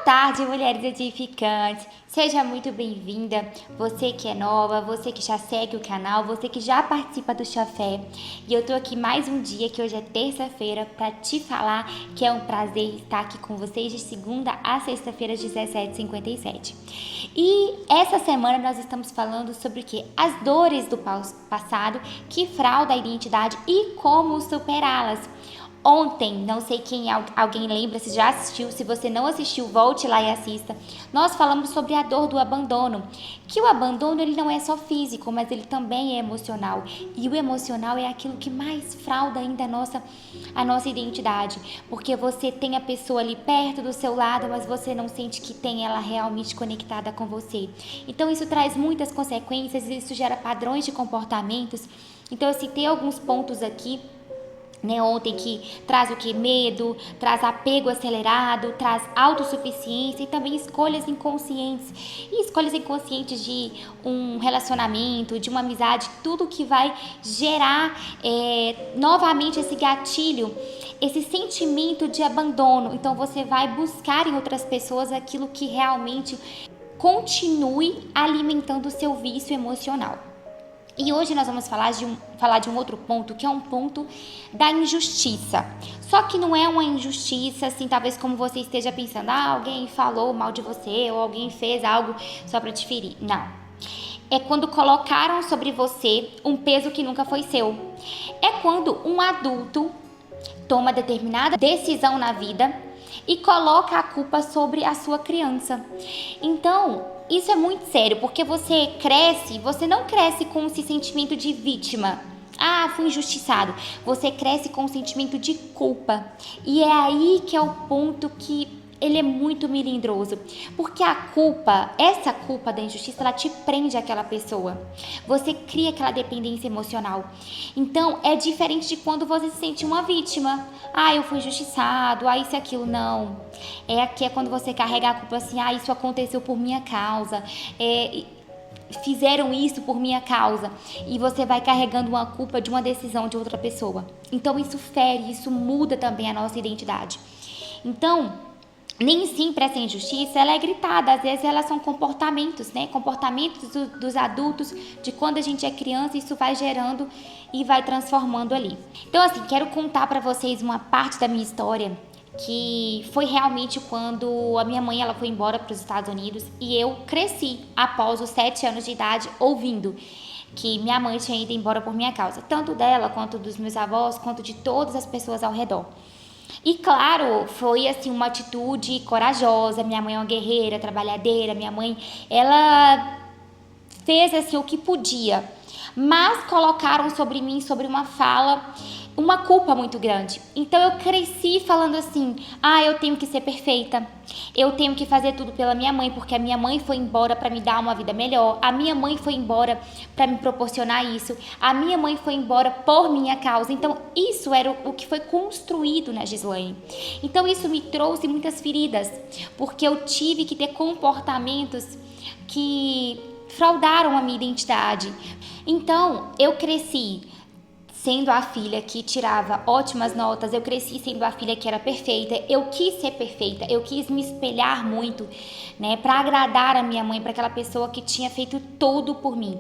tarde, mulheres edificantes. Seja muito bem-vinda, você que é nova, você que já segue o canal, você que já participa do Chafé. E eu tô aqui mais um dia, que hoje é terça-feira, para te falar que é um prazer estar aqui com vocês de segunda a sexta-feira às 17h57. E essa semana nós estamos falando sobre o quê? As dores do passado que fraudam a identidade e como superá-las. Ontem, não sei quem alguém lembra, se já assistiu, se você não assistiu, volte lá e assista. Nós falamos sobre a dor do abandono, que o abandono ele não é só físico, mas ele também é emocional. E o emocional é aquilo que mais frauda ainda a nossa identidade, porque você tem a pessoa ali perto do seu lado, mas você não sente que tem ela realmente conectada com você. Então isso traz muitas consequências, isso gera padrões de comportamentos. Então eu citei alguns pontos aqui, ontem, que traz o que? Medo, traz apego acelerado, traz autossuficiência e também escolhas inconscientes. E escolhas inconscientes de um relacionamento, de uma amizade, tudo que vai gerar novamente esse gatilho, esse sentimento de abandono. Então você vai buscar em outras pessoas aquilo que realmente continue alimentando o seu vício emocional. E hoje nós vamos falar de um outro ponto, que é um ponto da injustiça. Só que não é uma injustiça, assim, talvez como você esteja pensando, alguém falou mal de você, ou alguém fez algo só para te ferir. Não. É quando colocaram sobre você um peso que nunca foi seu. É quando um adulto toma determinada decisão na vida e coloca a culpa sobre a sua criança. Então, isso é muito sério, porque você não cresce com esse sentimento de vítima. Fui injustiçado. Você cresce com o sentimento de culpa. E é aí que é o ponto que ele é muito melindroso. Porque essa culpa da injustiça, ela te prende àquela pessoa. Você cria aquela dependência emocional. Então, é diferente de quando você se sente uma vítima. Eu fui injustiçado, isso e aquilo. Não. Aqui é quando você carrega a culpa assim, isso aconteceu por minha causa. Fizeram isso por minha causa, e você vai carregando uma culpa de uma decisão de outra pessoa. Então isso fere, isso muda também a nossa identidade. Então, nem sempre essa injustiça ela é gritada, às vezes elas são comportamentos, comportamentos dos adultos, de quando a gente é criança, isso vai gerando e vai transformando ali. Então assim, quero contar para vocês uma parte da minha história, que foi realmente quando a minha mãe ela foi embora para os Estados Unidos, e eu cresci após os 7 anos de idade ouvindo que minha mãe tinha ido embora por minha causa, tanto dela, quanto dos meus avós, quanto de todas as pessoas ao redor. E claro, foi assim uma atitude corajosa. Minha mãe é uma guerreira, trabalhadeira, minha mãe, ela fez assim o que podia, mas colocaram sobre mim, sobre uma fala, uma culpa muito grande. Então eu cresci falando assim, eu tenho que ser perfeita, eu tenho que fazer tudo pela minha mãe, porque a minha mãe foi embora para me dar uma vida melhor, a minha mãe foi embora para me proporcionar isso, a minha mãe foi embora por minha causa. Então isso era o que foi construído na Gislaine. Então isso me trouxe muitas feridas, porque eu tive que ter comportamentos que fraudaram a minha identidade. Então eu cresci sendo a filha que tirava ótimas notas, eu cresci sendo a filha que era perfeita, eu quis ser perfeita, eu quis me espelhar muito, para agradar a minha mãe, para aquela pessoa que tinha feito tudo por mim.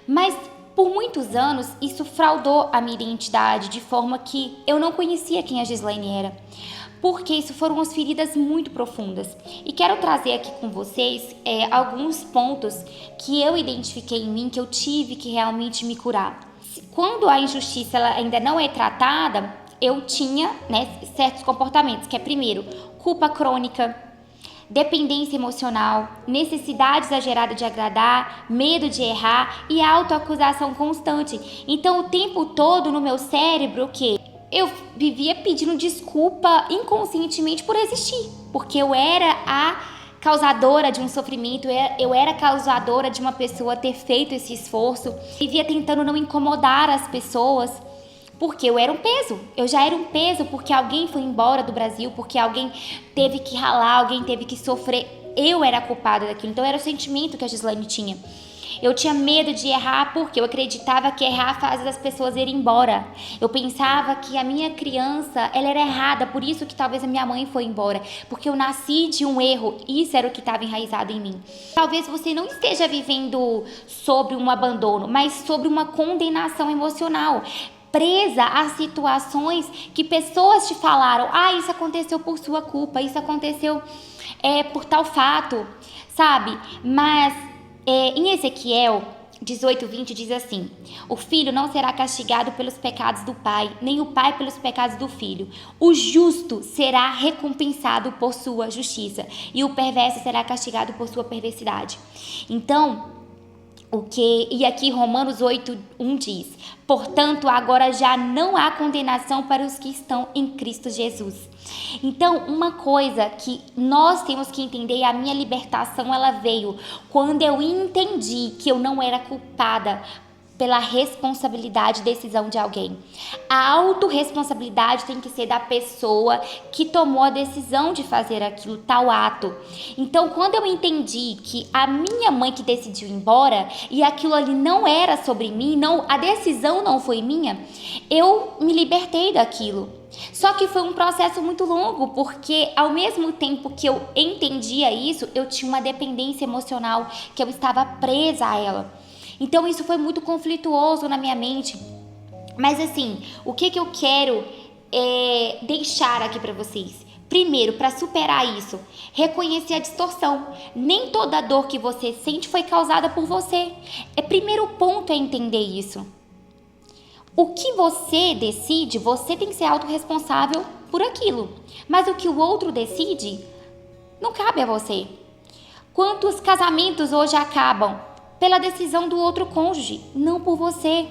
Mas por muitos anos isso fraudou a minha identidade, de forma que eu não conhecia quem a Gislaine era, porque isso foram umas feridas muito profundas. E quero trazer aqui com vocês alguns pontos que eu identifiquei em mim, que eu tive que realmente me curar. Quando a injustiça ela ainda não é tratada, eu tinha certos comportamentos, que é primeiro, culpa crônica, dependência emocional, necessidade exagerada de agradar, medo de errar e autoacusação constante. Então o tempo todo no meu cérebro, o quê? Eu vivia pedindo desculpa inconscientemente por existir, porque eu era a causadora de um sofrimento, eu era causadora de uma pessoa ter feito esse esforço, vivia tentando não incomodar as pessoas, porque eu era um peso, eu já era um peso, porque alguém foi embora do Brasil, porque alguém teve que ralar, alguém teve que sofrer, eu era a culpada daquilo. Então era o sentimento que a Gislaine tinha. Eu tinha medo de errar porque eu acreditava que errar faz as pessoas irem embora. Eu pensava que a minha criança, ela era errada, por isso que talvez a minha mãe foi embora, porque eu nasci de um erro. Isso era o que estava enraizado em mim. Talvez você não esteja vivendo sobre um abandono, mas sobre uma condenação emocional, presa a situações que pessoas te falaram: isso aconteceu por sua culpa, isso aconteceu por tal fato, sabe? Mas em Ezequiel 18:20 diz assim: o filho não será castigado pelos pecados do pai, nem o pai pelos pecados do filho. O justo será recompensado por sua justiça, e o perverso será castigado por sua perversidade. Então, e aqui Romanos 8:1 diz: portanto, agora já não há condenação para os que estão em Cristo Jesus. Então, uma coisa que nós temos que entender, a minha libertação ela veio quando eu entendi que eu não era culpada pela responsabilidade e decisão de alguém. A autorresponsabilidade tem que ser da pessoa que tomou a decisão de fazer aquilo, tal ato. Então, quando eu entendi que a minha mãe que decidiu ir embora e aquilo ali não era sobre mim, a decisão não foi minha, eu me libertei daquilo. Só que foi um processo muito longo, porque ao mesmo tempo que eu entendia isso, eu tinha uma dependência emocional, que eu estava presa a ela. Então isso foi muito conflituoso na minha mente. Mas assim, o que eu quero deixar aqui para vocês? Primeiro, para superar isso, reconhecer a distorção. Nem toda dor que você sente foi causada por você. Primeiro ponto é entender isso. O que você decide, você tem que ser autorresponsável por aquilo. Mas o que o outro decide, não cabe a você. Quantos casamentos hoje acabam pela decisão do outro cônjuge, não por você?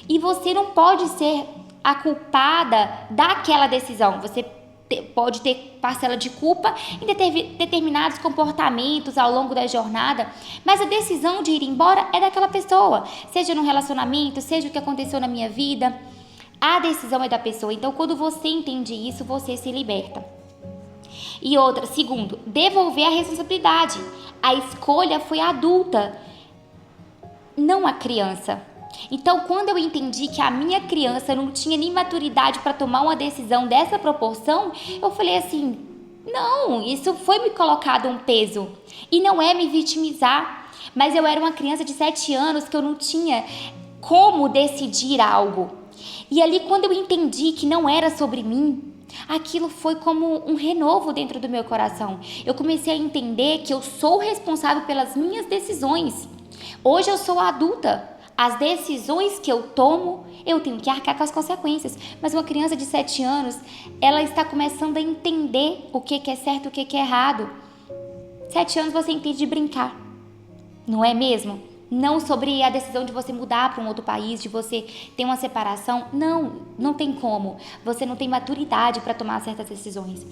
E você não pode ser a culpada daquela decisão. Você pode ter parcela de culpa em determinados comportamentos ao longo da jornada, mas a decisão de ir embora é daquela pessoa, seja no relacionamento, seja o que aconteceu na minha vida, a decisão é da pessoa. Então, quando você entende isso, você se liberta. E outra, segundo, devolver a responsabilidade. A escolha foi adulta, não a criança. Então, quando eu entendi que a minha criança não tinha nem maturidade para tomar uma decisão dessa proporção, eu falei assim: não, isso foi me colocado um peso. E não é me vitimizar, mas eu era uma criança de 7 anos que eu não tinha como decidir algo. E ali, quando eu entendi que não era sobre mim, aquilo foi como um renovo dentro do meu coração. Eu comecei a entender que eu sou responsável pelas minhas decisões. Hoje eu sou adulta. As decisões que eu tomo, eu tenho que arcar com as consequências. Mas uma criança de 7 anos, ela está começando a entender o que é certo e o que é errado. 7 anos você entende de brincar, não é mesmo? Não sobre a decisão de você mudar para um outro país, de você ter uma separação. Não tem como. Você não tem maturidade para tomar certas decisões.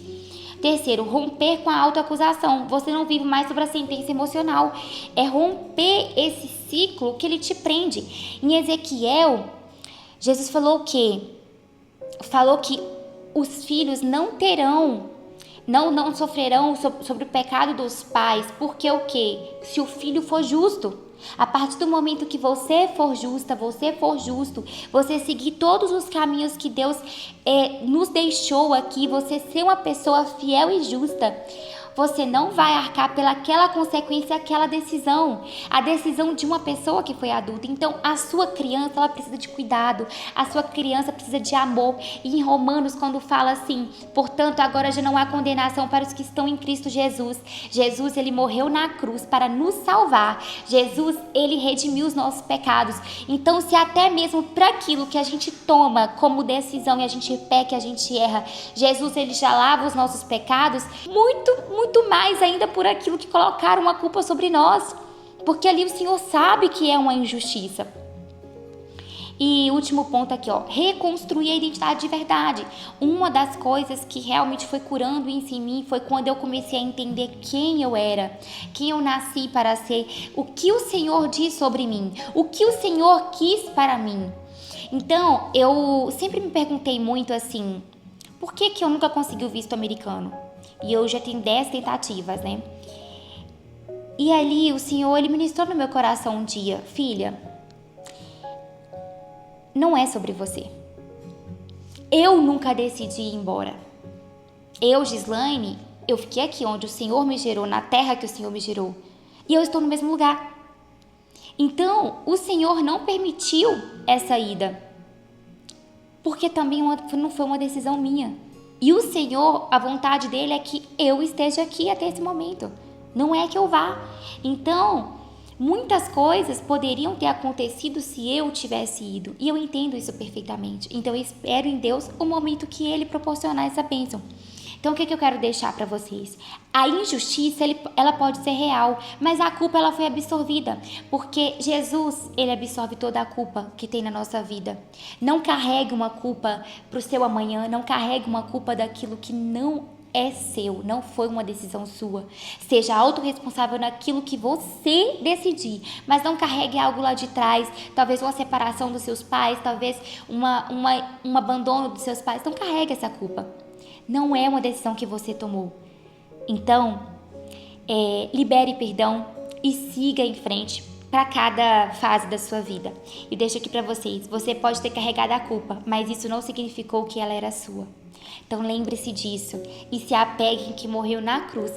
Terceiro, romper com a autoacusação. Você não vive mais sobre a sentença emocional. É romper esse ciclo que ele te prende. Em Ezequiel, Jesus falou o quê? Falou que os filhos não sofrerão sobre o pecado dos pais, porque o quê? Se o filho for justo. A partir do momento que você for justa, você for justo, você seguir todos os caminhos que Deus nos deixou aqui, você ser uma pessoa fiel e justa, você não vai arcar pelaquela consequência, aquela decisão, a decisão de uma pessoa que foi adulta. Então, a sua criança, ela precisa de cuidado, a sua criança precisa de amor. E em Romanos, quando fala assim: portanto, agora já não há condenação para os que estão em Cristo Jesus. Jesus, ele morreu na cruz para nos salvar. Jesus, ele redimiu os nossos pecados. Então, se até mesmo para aquilo que a gente toma como decisão e a gente peca, a gente erra, Jesus, ele já lava os nossos pecados, muito mais ainda por aquilo que colocaram a culpa sobre nós, porque ali o Senhor sabe que é uma injustiça. E último ponto aqui, reconstruir a identidade de verdade. Uma das coisas que realmente foi curando isso em mim foi quando eu comecei a entender quem eu era, quem eu nasci para ser, o que o Senhor diz sobre mim, o que o Senhor quis para mim. Então, eu sempre me perguntei muito assim: por que eu nunca consegui o visto americano? E eu já tenho 10 tentativas, né? E ali o Senhor, Ele ministrou no meu coração um dia: filha, não é sobre você. Eu nunca decidi ir embora. Eu, Gislaine, eu fiquei aqui onde o Senhor me gerou, na terra que o Senhor me gerou. E eu estou no mesmo lugar. Então, o Senhor não permitiu essa ida. Porque também não foi uma decisão minha. E o Senhor, a vontade dele é que eu esteja aqui até esse momento. Não é que eu vá. Então, muitas coisas poderiam ter acontecido se eu tivesse ido. E eu entendo isso perfeitamente. Então, eu espero em Deus o momento que Ele proporcionar essa bênção. Então, o que eu quero deixar para vocês? A injustiça, ela pode ser real, mas a culpa, ela foi absorvida. Porque Jesus, Ele absorve toda a culpa que tem na nossa vida. Não carregue uma culpa para o seu amanhã, não carregue uma culpa daquilo que não é seu, não foi uma decisão sua. Seja autorresponsável naquilo que você decidir, mas não carregue algo lá de trás, talvez uma separação dos seus pais, talvez um abandono dos seus pais. Não carregue essa culpa. Não é uma decisão que você tomou. Então, libere perdão e siga em frente para cada fase da sua vida. E deixo aqui para vocês, você pode ter carregado a culpa, mas isso não significou que ela era sua. Então lembre-se disso e se apegue em que morreu na cruz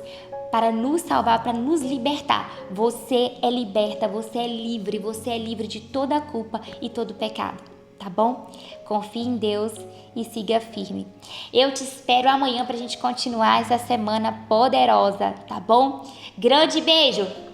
para nos salvar, para nos libertar. Você é liberta, você é livre de toda a culpa e todo o pecado. Tá bom? Confie em Deus e siga firme. Eu te espero amanhã pra gente continuar essa semana poderosa, tá bom? Grande beijo!